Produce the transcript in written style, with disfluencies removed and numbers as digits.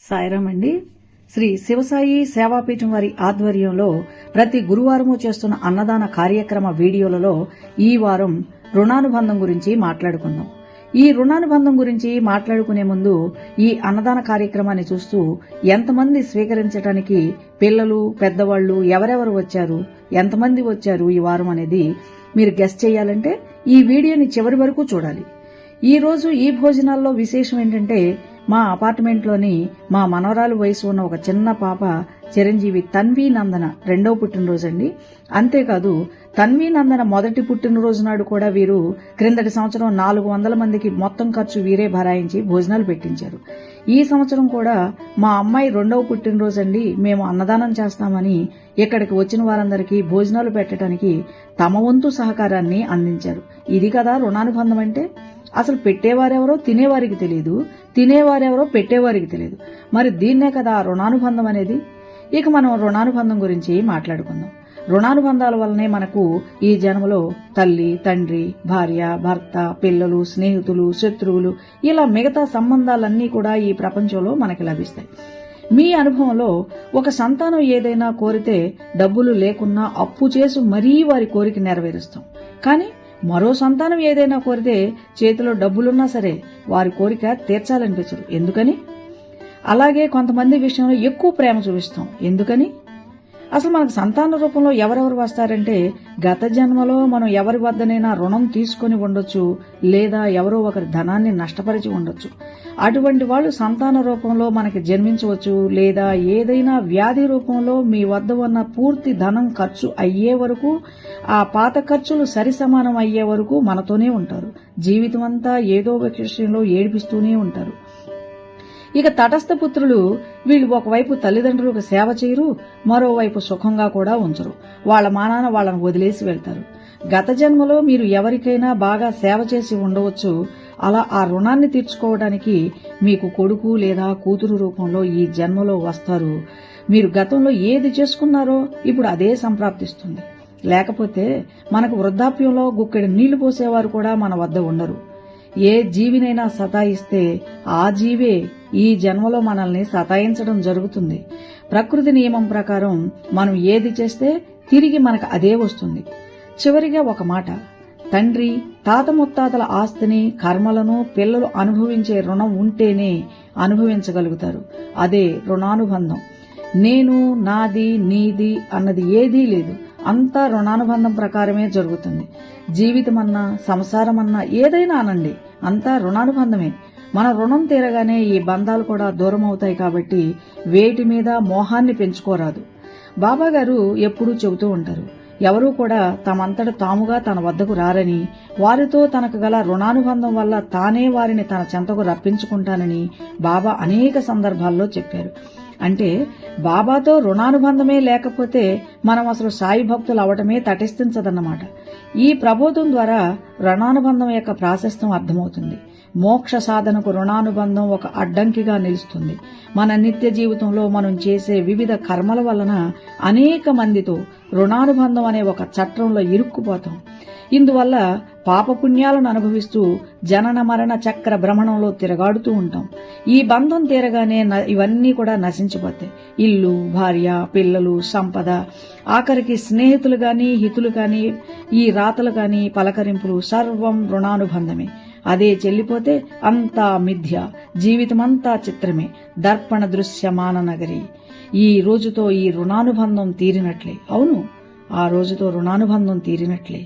సాయిరామ్ అండి. శ్రీ శివసాయి సేవాపీఠం వారి ఆధ్వర్యంలో ప్రతి గురువారము చేస్తున్న అన్నదాన కార్యక్రమ వీడియోలలో ఈ వారం రుణానుబంధం గురించి మాట్లాడుకుందాం. ఈ రుణానుబంధం గురించి మాట్లాడుకునే ముందు ఈ అన్నదాన కార్యక్రమాన్ని చూస్తూ ఎంతమంది స్వీకరించడానికి పిల్లలు, పెద్దవాళ్లు ఎవరెవరు వచ్చారు, ఎంతమంది వచ్చారు ఈ వారం అనేది మీరు గెస్ చేయాలంటే ఈ వీడియోని చివరి వరకు చూడాలి. ఈ రోజు ఈ భోజనాల్లో విశేషం ఏంటంటే, మా అపార్ట్మెంట్లోని మా మనవరాలు వయసు ఉన్న ఒక చిన్న పాప చిరంజీవి తన్వీ నందన రెండవ పుట్టినరోజు అండి. అంతేకాదు తన్వీ నందన మొదటి పుట్టినరోజు నాడు కూడా వీరు క్రిందటి సంవత్సరం 400 మందికి మొత్తం ఖర్చు వీరే భరాయించి భోజనాలు పెట్టించారు. ఈ సంవత్సరం కూడా మా అమ్మాయి రెండవ పుట్టినరోజు అండి, మేము అన్నదానం చేస్తామని ఇక్కడికి వచ్చిన వారందరికీ భోజనాలు పెట్టడానికి తమ వంతు సహకారాన్ని అందించారు. ఇది కదా రుణానుబంధం అంటే. అసలు పెట్టేవారెవరో తినేవారికి తెలియదు, తినేవారెవరో పెట్టేవారికి తెలియదు. మరి దీన్నే కదా రుణానుబంధం అనేది. ఇక మనం రుణానుబంధం గురించి మాట్లాడుకుందాం. రుణానుబంధాల వల్లనే మనకు ఈ జన్మలో తల్లి, తండ్రి, భార్య, భర్త, పిల్లలు, స్నేహితులు, శత్రువులు ఇలా మిగతా సంబంధాలన్నీ కూడా ఈ ప్రపంచంలో మనకి లభిస్తాయి. మీ అనుభవంలో ఒక సంతానం ఏదైనా కోరితే డబ్బులు లేకున్నా అప్పు చేసి మరీ వారి కోరిక నెరవేరుస్తాం. కానీ మరో సంతానం ఏదైనా కోరితే చేతిలో డబ్బులున్నా సరే వారి కోరిక తీర్చాలనిపించదు. ఎందుకని? అలాగే కొంతమంది విషయంలో ఎక్కువ ప్రేమ చూపిస్తాం. ఎందుకని? అసలు మనకు సంతాన రూపంలో ఎవరెవరు వస్తారంటే, గత జన్మలో మనం ఎవరి వద్దనైనా రుణం తీసుకుని ఉండొచ్చు, లేదా ఎవరో ఒకరి ధనాన్ని నష్టపరిచి ఉండొచ్చు. అటువంటి వాళ్ళు సంతాన రూపంలో మనకి జన్మించవచ్చు, లేదా ఏదైనా వ్యాధి రూపంలో మీ వద్ద ఉన్న పూర్తి ధనం ఖర్చు అయ్యే వరకు, ఆ పాత ఖర్చులు సరిసమానం అయ్యే వరకు మనతోనే ఉంటారు. జీవితమంతా ఏదో ఒక విషయంలో ఏడిపిస్తూనే ఉంటారు. ఇక తటస్థ పుత్రులు, వీళ్ళు ఒకవైపు తల్లిదండ్రులకు సేవ చేయరు, మరోవైపు సుఖంగా కూడా ఉంచరు. వాళ్ల మానాన వాళ్ళని వదిలేసి వెళ్తారు. గత జన్మలో మీరు ఎవరికైనా బాగా సేవ చేసి ఉండవచ్చు. అలా ఆ రుణాన్ని తీర్చుకోవడానికి మీకు కొడుకు లేదా కూతురు రూపంలో ఈ జన్మలో వస్తారు. మీరు గతంలో ఏది చేసుకున్నారో ఇప్పుడు అదే సంప్రాప్తిస్తుంది. లేకపోతే మనకు వృద్ధాప్యంలో గుక్కెడు నీళ్లు పోసేవారు కూడా మన వద్ద ఉండరు. ఏ జీవినైనా సతాయిస్తే ఆ జీవే ఈ జన్మలో మనల్ని సతాయించడం జరుగుతుంది. ప్రకృతి నియమం ప్రకారం మనం ఏది చేస్తే తిరిగి మనకు అదే వస్తుంది. చివరిగా ఒక మాట, తండ్రి, తాత ముత్తాతల ఆస్తిని, కర్మలను పిల్లలు అనుభవించే రుణం ఉంటేనే అనుభవించగలుగుతారు. అదే రుణానుబంధం. నేను, నాది, నీది అన్నది ఏదీ లేదు. అంతా రుణానుబంధం ప్రకారమే జరుగుతుంది. జీవితమన్నా, సంసారమన్నా ఏదైనా అనండి, అంతా రుణానుబంధమే. మన రుణం తీరగానే ఈ బంధాలు కూడా దూరం అవుతాయి. కాబట్టి వేటి మీద మోహాన్ని పెంచుకోరాదు. బాబాగారు ఎప్పుడూ చెబుతూ ఉంటారు, ఎవరూ కూడా తమంతట తాముగా తన వద్దకు రారని, వారితో తనకు గల రుణానుబంధం వల్ల తానే వారిని తన చెంతకు రప్పించుకుంటానని బాబా అనేక సందర్భాల్లో చెప్పారు. అంటే బాబాతో రుణానుబంధమే లేకపోతే మనం అసలు సాయి భక్తులు అవటమే తటస్థించదన్నమాట. ఈ ప్రబోధం ద్వారా రుణానుబంధం యొక్క ప్రాశస్త్యం అర్థమవుతుంది. మోక్ష సాధనకు రుణానుబంధం ఒక అడ్డంకిగా నిలుస్తుంది. మన నిత్య జీవితంలో మనం చేసే వివిధ కర్మల వలన అనేక మందితో రుణానుబంధం అనే ఒక చట్రంలో ఇరుక్కుపోతాం. ఇందువల్ల పాపపుణ్యాలను అనుభవిస్తూ జనన మరణ చక్ర భ్రమణంలో తిరగాడుతూ ఉంటాం. ఈ బంధం తీరగానే ఇవన్నీ కూడా నశించిపోతాయి. ఇల్లు, భార్య, పిల్లలు, సంపద, ఆఖరికి స్నేహితులు గాని, హితులు గాని, ఈ రాతలు గాని, పలకరింపులు సర్వం రుణానుబంధమే. అదే చెల్లిపోతే అంతా మిథ్య, జీవితమంతా చిత్రమే, దర్పణ దృశ్యమాన నగరి. ఈ రోజుతో ఈ రుణానుబంధం తీరినట్లే. అవును, ఆ రోజుతో రుణానుబంధం తీరినట్లే.